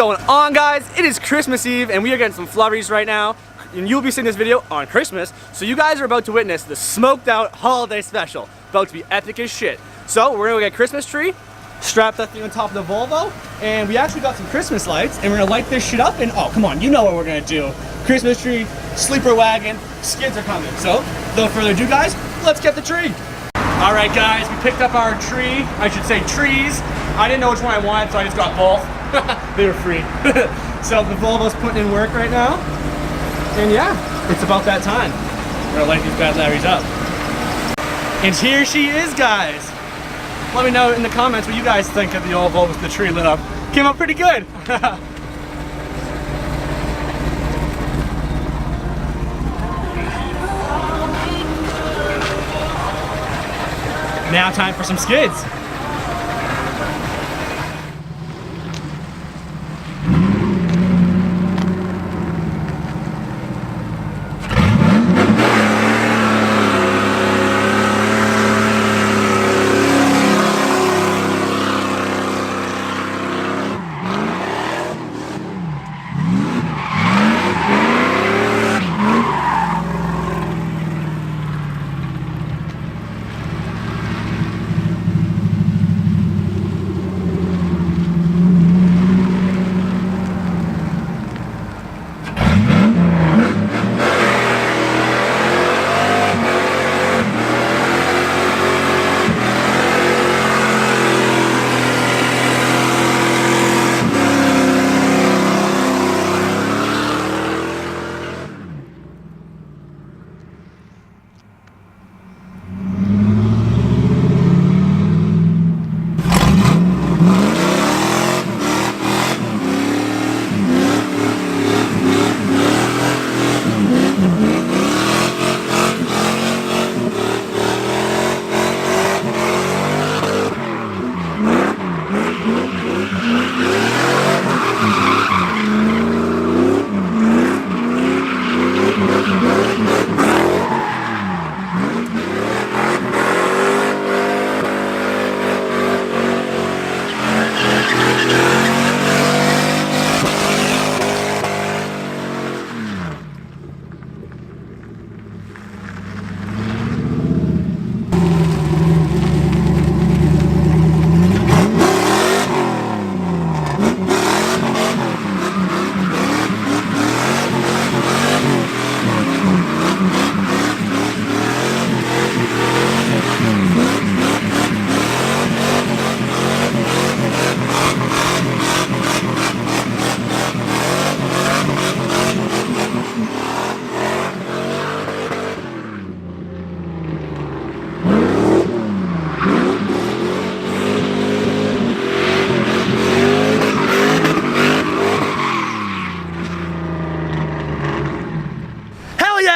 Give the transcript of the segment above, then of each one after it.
going on, guys? It is Christmas Eve and we are getting some flurries right now, and you'll be seeing this video on Christmas, so you guys are about to witness the smoked out holiday special. About to be epic as shit. So we're gonna get a Christmas tree, strap that thing on top of the Volvo, and we actually got some Christmas lights, and we're gonna light this shit up, and oh, come on, you know what we're gonna do. Christmas tree, sleeper wagon, skids are coming. So, without further ado, guys, let's get the tree. All right, guys, we picked up our tree, I should say trees. I didn't know which one I wanted, so I just got both. They were free. So the Volvo's putting in work right now, and yeah, it's about that time. We're gonna light these bad Larrys up. And here she is, guys. Let me know in the comments what you guys think of the old Volvo with the tree lit up. Came out pretty good. Now time for some skids.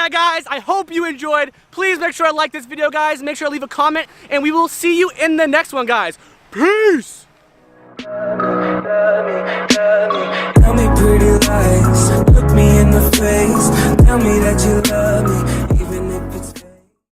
Guys, I hope you enjoyed. Please make sure to like this video, guys. Make sure to leave a comment, and we will see you in the next one, guys. Peace! Tell me pretty lies, look me in the face, tell me that you love me.